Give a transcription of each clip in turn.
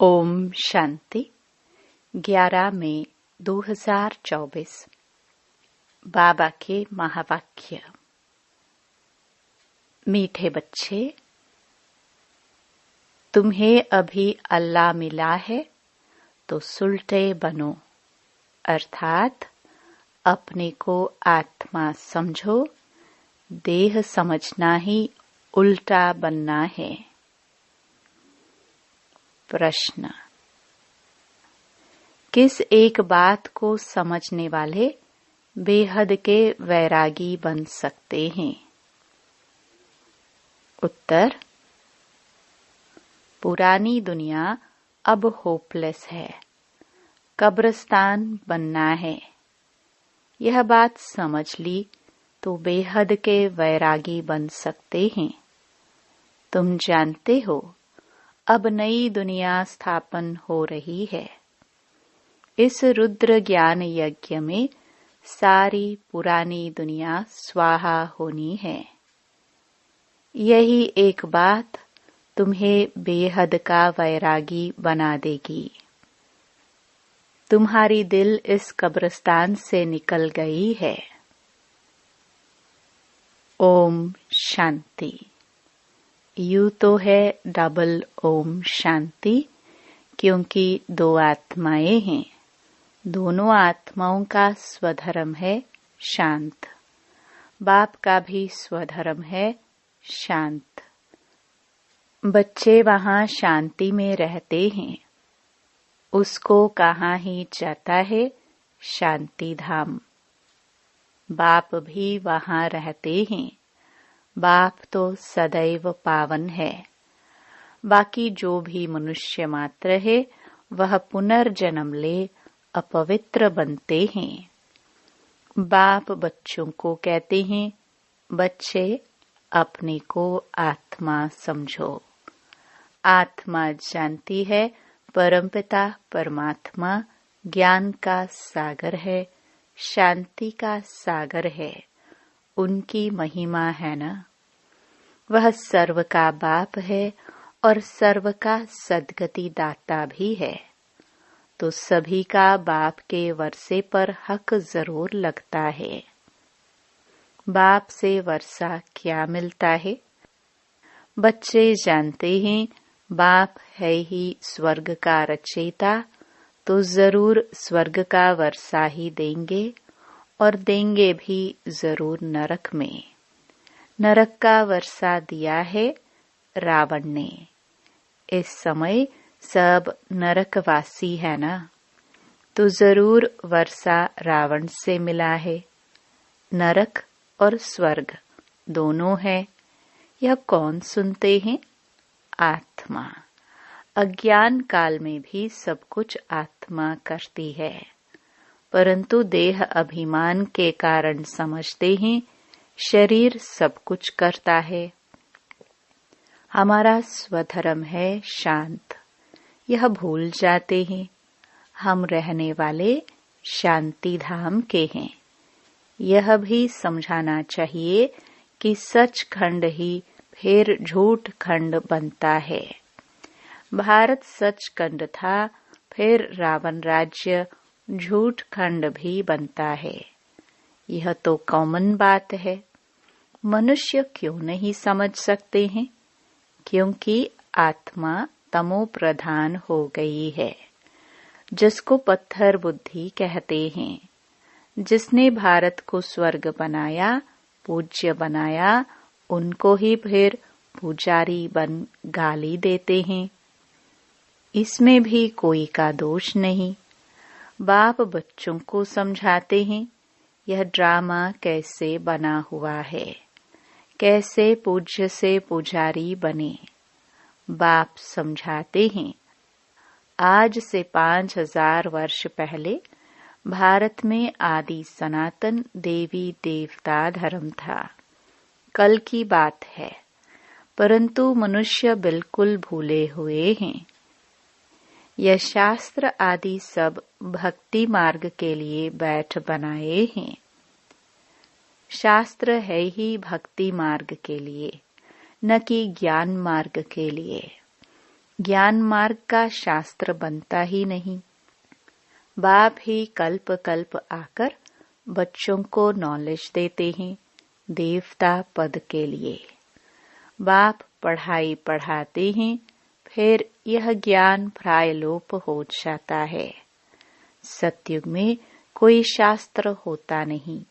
ओम शांति। 11 मई 2024। बाबा के महावाक्य। मीठे बच्चे, तुम्हें अभी अल्लाह मिला है तो सुलटे बनो, अर्थात अपने को आत्मा समझो। देह समझना ही उल्टा बनना है। प्रश्न: किस एक बात को समझने वाले बेहद के वैरागी बन सकते हैं? उत्तर: पुरानी दुनिया अब होपलेस है, कब्रिस्तान बनना है। यह बात समझ ली तो बेहद के वैरागी बन सकते हैं। तुम जानते हो, अब नई दुनिया स्थापन हो रही है। इस रुद्र ज्ञान यज्ञ में सारी पुरानी दुनिया स्वाहा होनी है। यही एक बात तुम्हें बेहद का वैरागी बना देगी। तुम्हारी दिल इस कब्रिस्तान से निकल गई है। ओम शांति। यूं तो है डबल ओम शांति, क्योंकि दो आत्माएं हैं। दोनों आत्माओं का स्वधर्म है शांत। बाप का भी स्वधर्म है शांत। बच्चे वहां शांति में रहते हैं। उसको कहाँ ही जाता है शांति धाम। बाप भी वहां रहते हैं। बाप तो सदैव पावन है। बाकी जो भी मनुष्य मात्र है वह पुनर्जन्म ले अपवित्र बनते हैं। बाप बच्चों को कहते हैं, बच्चे अपने को आत्मा समझो। आत्मा जानती है परमपिता परमात्मा ज्ञान का सागर है, शांति का सागर है। उनकी महिमा है ना। वह सर्व का बाप है और सर्व का सद्गति दाता भी है। तो सभी का बाप के वर्षे पर हक जरूर लगता है। बाप से वर्षा क्या मिलता है? बच्चे जानते हैं बाप है ही स्वर्ग का रचयिता, तो जरूर स्वर्ग का वर्षा ही देंगे, और देंगे भी जरूर नरक में। नरक का वर्षा दिया है रावण ने। इस समय सब नरकवासी है ना, तो जरूर वर्षा रावण से मिला है। नरक और स्वर्ग दोनों है। यह कौन सुनते हैं? आत्मा। अज्ञान काल में भी सब कुछ आत्मा करती है, परंतु देह अभिमान के कारण समझते हैं शरीर सब कुछ करता है। हमारा स्वधर्म है शांत। यह भूल जाते हैं। हम रहने वाले शांति धाम के हैं। यह भी समझाना चाहिए कि सच खंड ही फिर झूठ खंड बनता है। भारत सच खंड था, फिर रावण राज्य झूठ खंड भी बनता है। यह तो कॉमन बात है। मनुष्य क्यों नहीं समझ सकते हैं? क्योंकि आत्मा तमो प्रधान हो गई है, जिसको पत्थर बुद्धि कहते हैं। जिसने भारत को स्वर्ग बनाया, पूज्य बनाया, उनको ही फिर पुजारी बन गाली देते हैं। इसमें भी कोई का दोष नहीं। बाप बच्चों को समझाते हैं यह ड्रामा कैसे बना हुआ है, कैसे पूज्य से पुजारी बने। बाप समझाते हैं आज से 5000 वर्ष पहले भारत में आदि सनातन देवी देवता धर्म था। कल की बात है, परंतु मनुष्य बिल्कुल भूले हुए हैं। यह शास्त्र आदि सब भक्ति मार्ग के लिए बैठ बनाए हैं। शास्त्र है ही भक्ति मार्ग के लिए, न कि ज्ञान मार्ग के लिए। ज्ञान मार्ग का शास्त्र बनता ही नहीं। बाप ही कल्प कल्प आकर बच्चों को नॉलेज देते हैं देवता पद के लिए। बाप पढ़ाई पढ़ाते हैं, फिर यह ज्ञान प्रायलोप हो जाता है। सतयुग में कोई शास्त्र होता नहीं,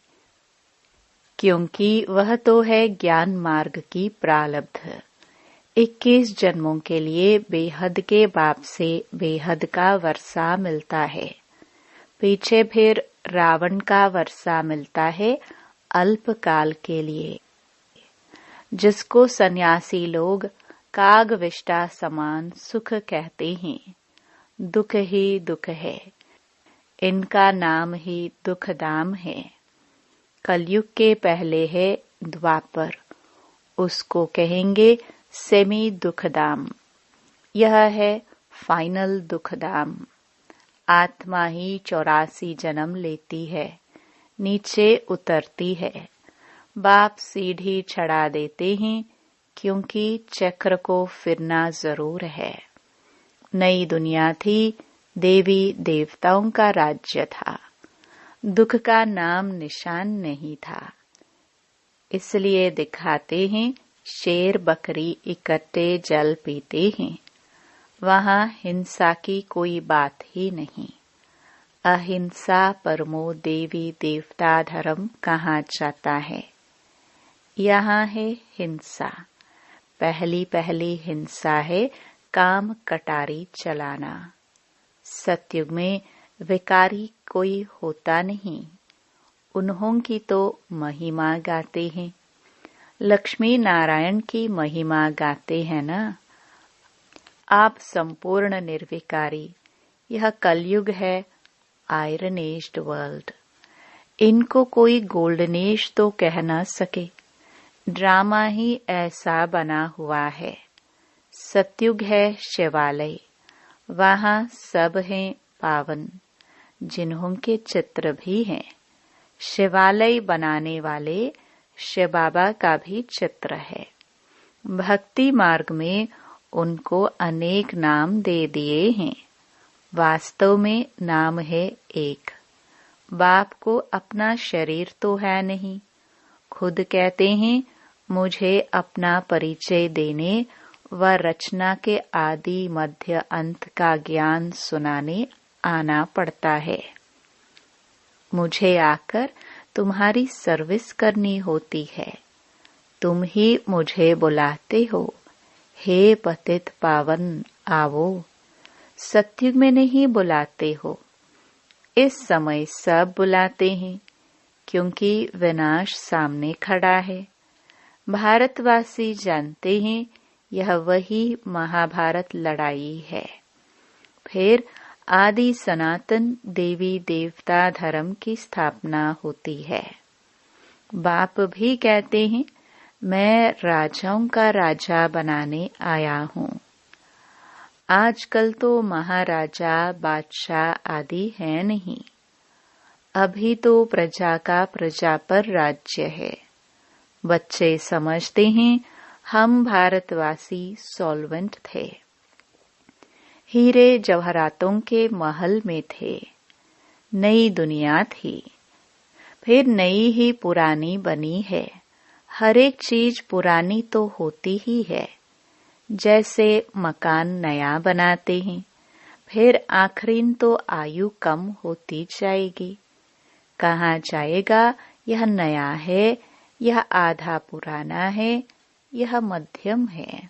क्योंकि वह तो है ज्ञान मार्ग की प्रारब्ध। 21 जन्मों के लिए बेहद के बाप से बेहद का वर्षा मिलता है। पीछे फिर रावण का वर्षा मिलता है अल्पकाल के लिए, जिसको सन्यासी लोग कागविष्टा समान सुख कहते हैं। दुख ही दुख है, इनका नाम ही दुखधाम है। कलयुग के पहले है द्वापर, उसको कहेंगे सेमी दुखधाम। यह है फाइनल दुखधाम। आत्मा ही 84 जन्म लेती है, नीचे उतरती है। बाप सीढ़ी चढ़ा देते हैं, क्योंकि चक्र को फिरना जरूर है। नई दुनिया थी, देवी देवताओं का राज्य था, दुख का नाम निशान नहीं था। इसलिए दिखाते हैं शेर बकरी इकट्ठे जल पीते हैं। वहां हिंसा की कोई बात ही नहीं। अहिंसा परमो देवी देवता धर्म कहा जाता है। यहाँ है हिंसा। पहली पहली हिंसा है काम कटारी चलाना। सतयुग में विकारी कोई होता नहीं। उन्हों की तो महिमा गाते हैं। लक्ष्मी नारायण की महिमा गाते हैं ना। आप संपूर्ण निर्विकारी। यह कलयुग है, आयरन एज्ड वर्ल्ड। इनको कोई गोल्डन एज तो कह न सके। ड्रामा ही ऐसा बना हुआ है। सतयुग है शिवालय, वहां सब हैं पावन, जिन्हों के चित्र भी हैं। शिवालय बनाने वाले शिव बाबा का भी चित्र है। भक्ति मार्ग में उनको अनेक नाम दे दिए हैं। वास्तव में नाम है एक। बाप को अपना शरीर तो है नहीं। खुद कहते हैं मुझे अपना परिचय देने व रचना के आदि मध्य अंत का ज्ञान सुनाने आना पड़ता है। मुझे आकर तुम्हारी सर्विस करनी होती है। तुम ही मुझे बुलाते हो, हे पतित पावन आवो। सतयुग में नहीं बुलाते हो। इस समय सब बुलाते हैं, क्योंकि विनाश सामने खड़ा है। भारतवासी जानते हैं यह वही महाभारत लड़ाई है। फिर आदि सनातन देवी देवता धर्म की स्थापना होती है। बाप भी कहते हैं मैं राजाओं का राजा बनाने आया हूँ। आजकल तो महाराजा बादशाह आदि है नहीं। अभी तो प्रजा का प्रजा पर राज्य है। बच्चे समझते हैं हम भारतवासी सॉल्वेंट थे, हीरे जवाहरातों के महल में थे। नई दुनिया थी, फिर नई ही पुरानी बनी है। हर एक चीज पुरानी तो होती ही है। जैसे मकान नया बनाते हैं, फिर आखिरीन तो आयु कम होती जाएगी। कहाँ जाएगा यह नया है, यह आधा पुराना है, यह मध्यम है।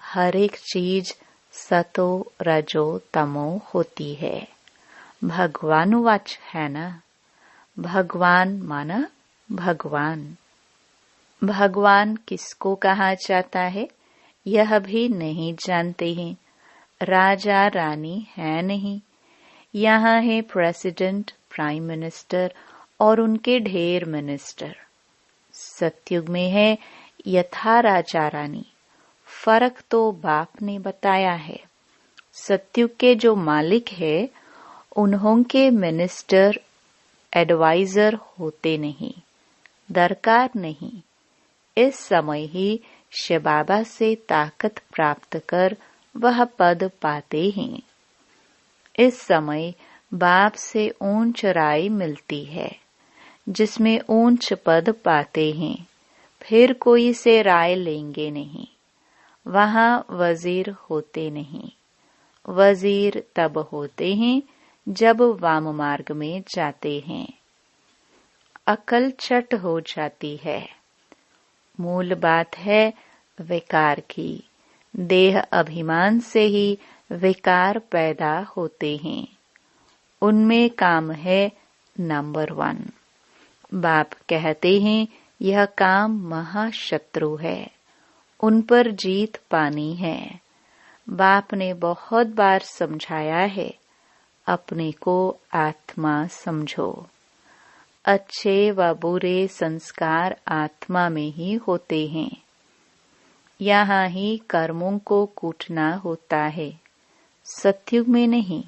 हर एक चीज सतो रजो तमो होती है। भगवानुवाच है ना। भगवान माना भगवान। भगवान किसको कहा जाता है यह भी नहीं जानते हैं। राजा रानी है नहीं। यहाँ है प्रेसिडेंट, प्राइम मिनिस्टर और उनके ढेर मिनिस्टर। सतयुग में है यथा राजा रानी। फर्क तो बाप ने बताया है। सतयुग के जो मालिक है उन्हों के मिनिस्टर एडवाइजर होते नहीं, दरकार नहीं। इस समय ही शिव बाबा से ताकत प्राप्त कर वह पद पाते हैं। इस समय बाप से ऊंच राय मिलती है, जिसमें ऊंच पद पाते हैं, फिर कोई से राय लेंगे नहीं। वहां वजीर होते नहीं। वजीर तब होते हैं जब वाम मार्ग में जाते हैं। अकल चट हो जाती है। मूल बात है विकार की। देह अभिमान से ही विकार पैदा होते हैं। उनमें काम है नंबर 1। बाप कहते हैं यह काम महाशत्रु है, उन पर जीत पानी है। बाप ने बहुत बार समझाया है, अपने को आत्मा समझो। अच्छे व बुरे संस्कार आत्मा में ही होते हैं। यहाँ ही कर्मों को कूटना होता है, सत्युग में नहीं।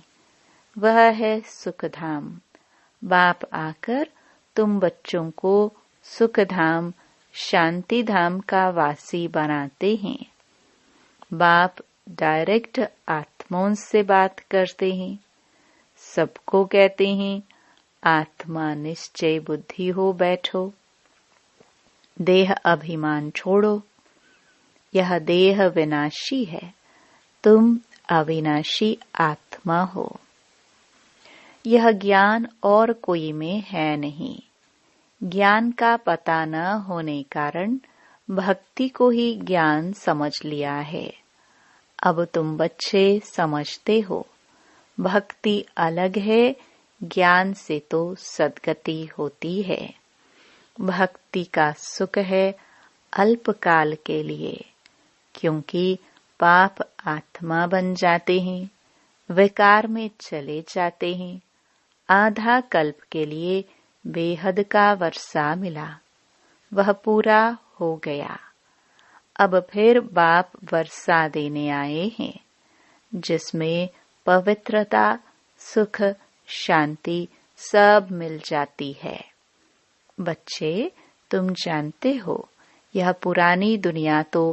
वह है सुखधाम। बाप आकर तुम बच्चों को सुखधाम, शांति धाम का वासी बनाते हैं। बाप डायरेक्ट आत्माओं से बात करते हैं। सबको कहते हैं आत्मा निश्चय बुद्धि हो बैठो। देह अभिमान छोड़ो। यह देह विनाशी है, तुम अविनाशी आत्मा हो। यह ज्ञान और कोई में है नहीं। ज्ञान का पता न होने कारण भक्ति को ही ज्ञान समझ लिया है। अब तुम बच्चे समझते हो, भक्ति अलग है, ज्ञान से तो सद्गति होती है। भक्ति का सुख है अल्पकाल के लिए, क्योंकि पाप आत्मा बन जाते हैं, विकार में चले जाते हैं। आधा कल्प के लिए बेहद का वर्षा मिला, वह पूरा हो गया। अब फिर बाप वर्षा देने आए हैं, जिसमें पवित्रता, सुख, शांति सब मिल जाती है। बच्चे, तुम जानते हो यह पुरानी दुनिया तो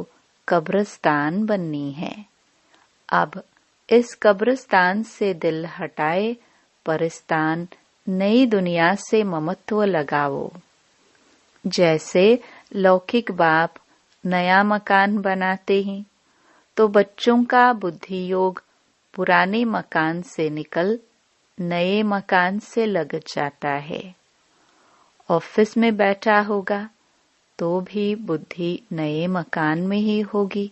कब्रिस्तान बननी है। अब इस कब्रिस्तान से दिल हटाए परिस्तान नई दुनिया से ममत्व लगाओ। जैसे लौकिक बाप नया मकान बनाते हैं, तो बच्चों का बुद्धि योग पुराने मकान से निकल नए मकान से लग जाता है। ऑफिस में बैठा होगा तो भी बुद्धि नए मकान में ही होगी।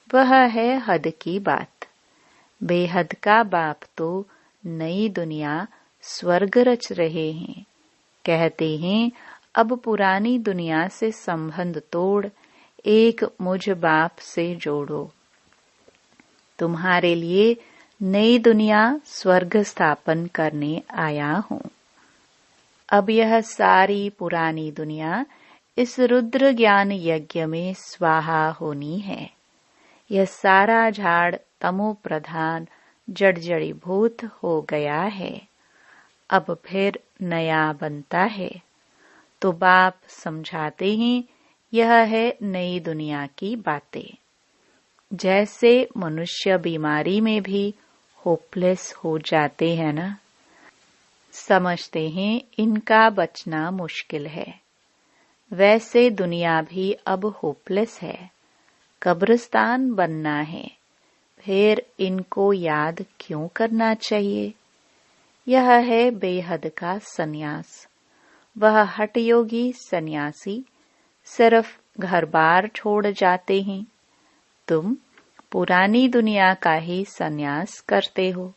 वह है हद की बात। बेहद का बाप तो नई दुनिया स्वर्ग रच रहे हैं। कहते हैं अब पुरानी दुनिया से संबंध तोड़ एक मुझ बाप से जोड़ो। तुम्हारे लिए नई दुनिया स्वर्ग स्थापन करने आया हूँ। अब यह सारी पुरानी दुनिया इस रुद्र ज्ञान यज्ञ में स्वाहा होनी है। यह सारा झाड़ तमो प्रधान जड़जड़ीभूत हो गया है। अब फिर नया बनता है, तो बाप समझाते हैं यह है नई दुनिया की बातें। जैसे मनुष्य बीमारी में भी होपलेस हो जाते हैं ना, समझते हैं इनका बचना मुश्किल है, वैसे दुनिया भी अब होपलेस है, कब्रिस्तान बनना है। फिर इनको याद क्यों करना चाहिए? यह है बेहद का सन्यास। वह हठ योगी सन्यासी सिर्फ घर बार छोड़ जाते हैं। तुम पुरानी दुनिया का ही सन्यास करते हो।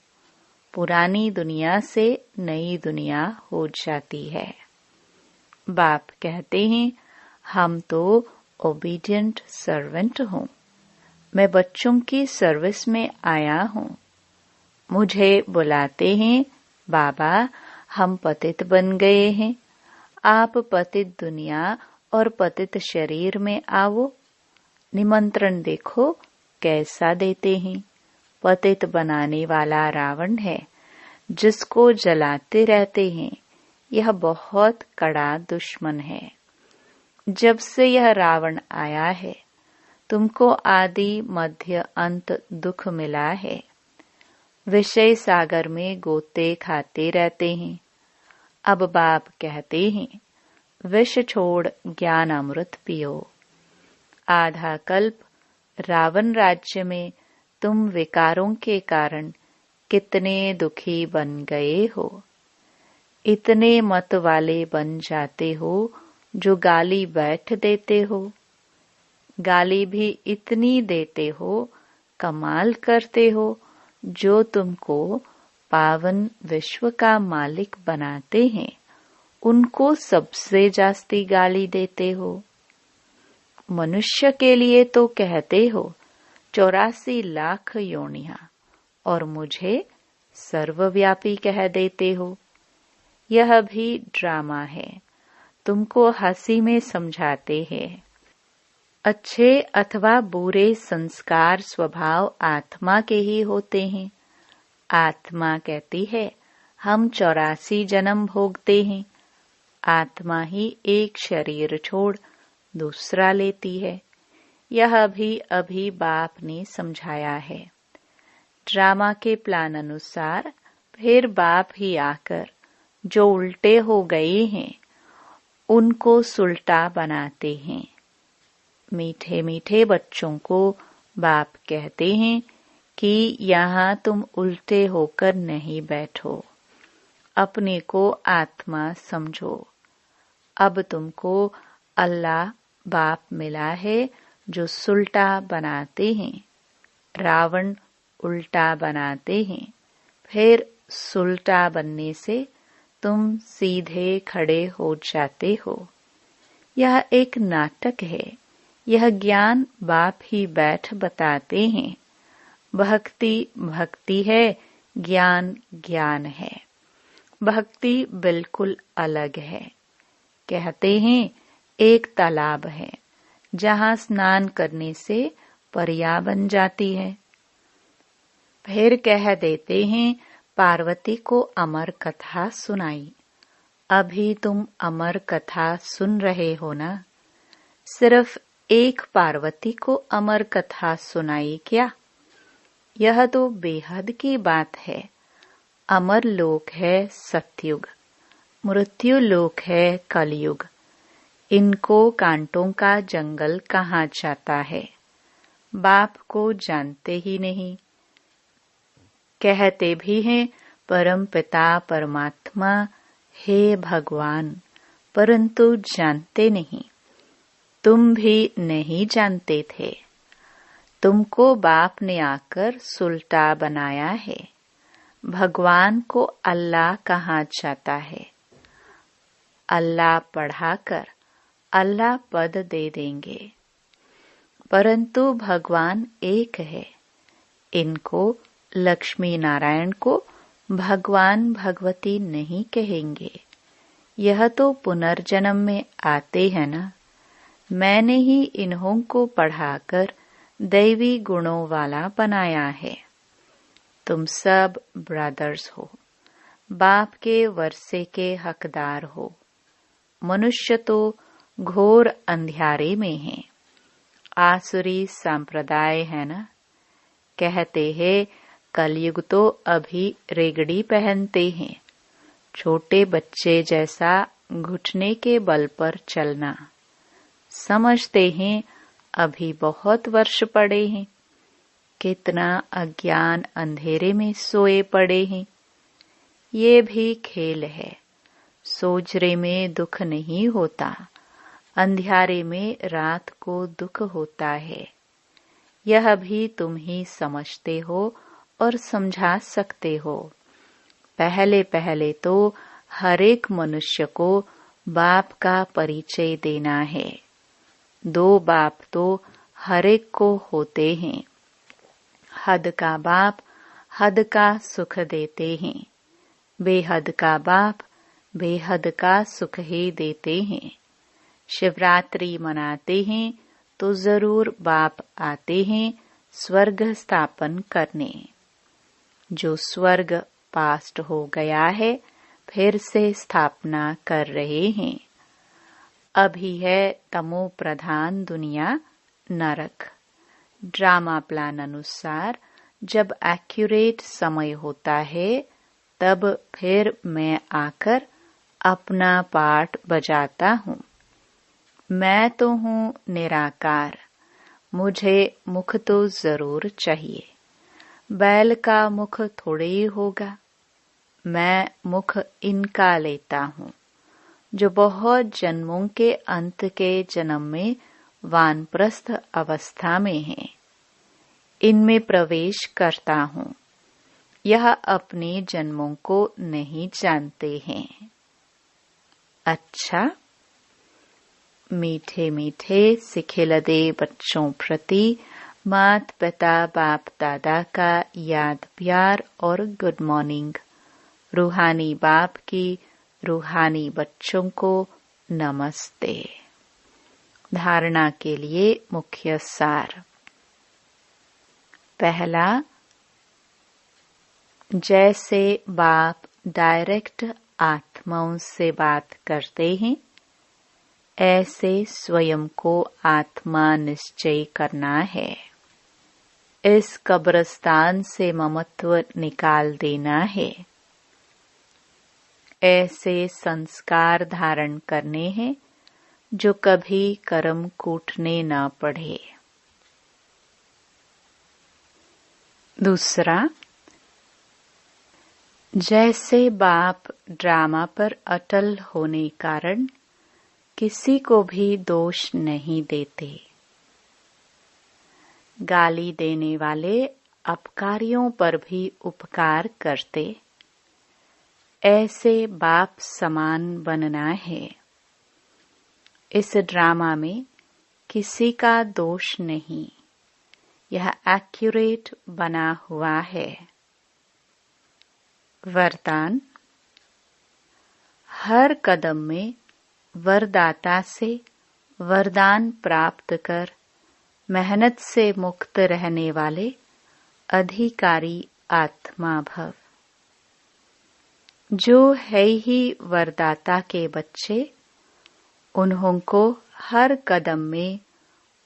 पुरानी दुनिया से नई दुनिया हो जाती है। बाप कहते हैं हम तो ओबीडिएंट सर्वेंट हूँ। मैं बच्चों की सर्विस में आया हूँ। मुझे बुलाते हैं बाबा, हम पतित बन गए हैं, आप पतित दुनिया और पतित शरीर में आओ। निमंत्रण देखो कैसा देते हैं। पतित बनाने वाला रावण है, जिसको जलाते रहते हैं। यह बहुत कड़ा दुश्मन है। जब से यह रावण आया है, तुमको आदि मध्य अंत दुख मिला है। विषय सागर में गोते खाते रहते हैं। अब बाप कहते हैं, विष छोड़ ज्ञान अमृत पियो। आधा कल्प रावण राज्य में तुम विकारों के कारण कितने दुखी बन गए हो। इतने मत वाले बन जाते हो जो गाली बैठ देते हो। गाली भी इतनी देते हो, कमाल करते हो, जो तुमको पावन विश्व का मालिक बनाते हैं, उनको सबसे जास्ती गाली देते हो। मनुष्य के लिए तो कहते हो 84 लाख योनियां, और मुझे सर्वव्यापी कह देते हो। यह भी ड्रामा है, तुमको हंसी में समझाते हैं। अच्छे अथवा बुरे संस्कार स्वभाव आत्मा के ही होते हैं। आत्मा कहती है हम 84 जन्म भोगते हैं। आत्मा ही एक शरीर छोड़ दूसरा लेती है। यह भी अभी बाप ने समझाया है। ड्रामा के प्लान अनुसार फिर बाप ही आकर जो उल्टे हो गए हैं उनको सुलटा बनाते हैं। मीठे मीठे बच्चों को बाप कहते हैं कि यहाँ तुम उल्टे होकर नहीं बैठो, अपने को आत्मा समझो। अब तुमको अल्लाह बाप मिला है जो सुलटा बनाते हैं। रावण उल्टा बनाते हैं, फिर सुलटा बनने से तुम सीधे खड़े हो जाते हो। यह एक नाटक है। यह ज्ञान बाप ही बैठ बताते हैं। भक्ति भक्ति है, ज्ञान ज्ञान है। भक्ति बिल्कुल अलग है। कहते हैं एक तालाब है जहाँ स्नान करने से परिया बन जाती है। फिर कह देते हैं पार्वती को अमर कथा सुनाई। अभी तुम अमर कथा सुन रहे हो ना? सिर्फ एक पार्वती को अमर कथा सुनाई क्या? यह तो बेहद की बात है। अमर लोक है सतयुग, मृत्यु लोक है कलयुग। इनको कांटों का जंगल कहा जाता है। बाप को जानते ही नहीं। कहते भी हैं परम पिता परमात्मा हे भगवान, परंतु जानते नहीं। तुम भी नहीं जानते थे। तुमको बाप ने आकर सुलटा बनाया है। भगवान को अल्लाह कहा जाता है। अल्लाह पढ़ाकर अल्लाह पद दे देंगे, परंतु भगवान एक है। इनको लक्ष्मी नारायण को भगवान भगवती नहीं कहेंगे। यह तो पुनर्जन्म में आते हैं ना। मैंने ही इन्हों को पढ़ाकर दैवी गुणों वाला बनाया है। तुम सब ब्रदर्स हो, बाप के वर्षे के हकदार हो। मनुष्य तो घोर अंधियारे में है। आसुरी संप्रदाय है ना। कहते हैं कलयुग तो अभी रेगड़ी पहनते हैं। छोटे बच्चे जैसा घुटने के बल पर चलना। समझते हैं अभी बहुत वर्ष पड़े हैं। कितना अज्ञान अंधेरे में सोए पड़े हैं। ये भी खेल है। सोजरे में दुख नहीं होता, अंधियारे में रात को दुख होता है। यह भी तुम ही समझते हो और समझा सकते हो। पहले पहले तो हर एक मनुष्य को बाप का परिचय देना है। 2 बाप तो हर एक को होते हैं। हद का बाप हद का सुख देते हैं। बेहद का बाप बेहद का सुख ही देते हैं। शिवरात्रि मनाते हैं तो जरूर बाप आते हैं स्वर्ग स्थापन करने। जो स्वर्ग पास्ट हो गया है फिर से स्थापना कर रहे हैं। अभी है तमो प्रधान दुनिया नरक। ड्रामा प्लान अनुसार जब एक्यूरेट समय होता है तब फिर मैं आकर अपना पार्ट बजाता हूँ। मैं तो हूँ निराकार, मुझे मुख तो जरूर चाहिए। बैल का मुख थोड़े ही होगा, मैं मुख इनका लेता हूँ जो बहुत जन्मों के अंत के जन्म में वानप्रस्थ अवस्था में है। इनमें प्रवेश करता हूँ। यह अपने जन्मों को नहीं जानते हैं। अच्छा, मीठे मीठे सिखिलदे बच्चों प्रति मात पिता बाप दादा का याद प्यार और गुड मॉर्निंग। रूहानी बाप की रूहानी बच्चों को नमस्ते। धारणा के लिए मुख्य सार। पहला, जैसे बाप डायरेक्ट आत्माओं से बात करते हैं, ऐसे स्वयं को आत्मा निश्चय करना है। इस कब्रिस्तान से ममत्व निकाल देना है। ऐसे संस्कार धारण करने हैं जो कभी कर्म कूटने न पड़े। दूसरा, जैसे बाप ड्रामा पर अटल होने कारण किसी को भी दोष नहीं देते। गाली देने वाले अपकारियों पर भी उपकार करते। ऐसे बाप समान बनना है। इस ड्रामा में किसी का दोष नहीं, यह एक्यूरेट बना हुआ है। वरदान। हर कदम में वरदाता से वरदान प्राप्त कर मेहनत से मुक्त रहने वाले अधिकारी आत्मा भव। जो है ही वरदाता के बच्चे, उन्हों को हर कदम में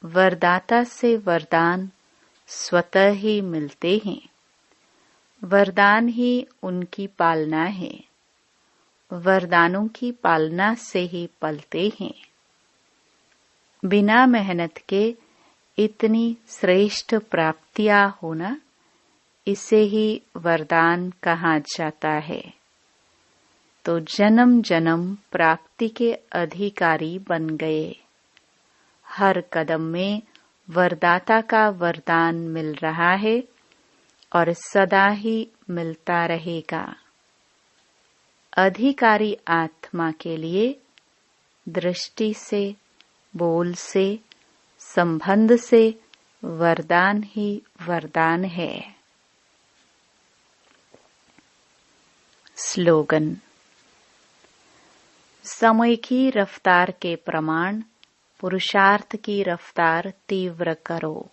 वरदाता से वरदान स्वतः ही मिलते हैं। वरदान ही उनकी पालना है। वरदानों की पालना से ही पलते हैं। बिना मेहनत के इतनी श्रेष्ठ प्राप्तियां होना, इसे ही वरदान कहा जाता है। तो जन्म जन्म प्राप्ति के अधिकारी बन गए। हर कदम में वरदाता का वरदान मिल रहा है और सदा ही मिलता रहेगा। अधिकारी आत्मा के लिए दृष्टि से, बोल से, संबंध से वरदान ही वरदान है। स्लोगन। समय की रफ्तार के प्रमाण पुरुषार्थ की रफ्तार तीव्र करो।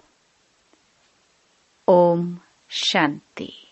ओम शांति।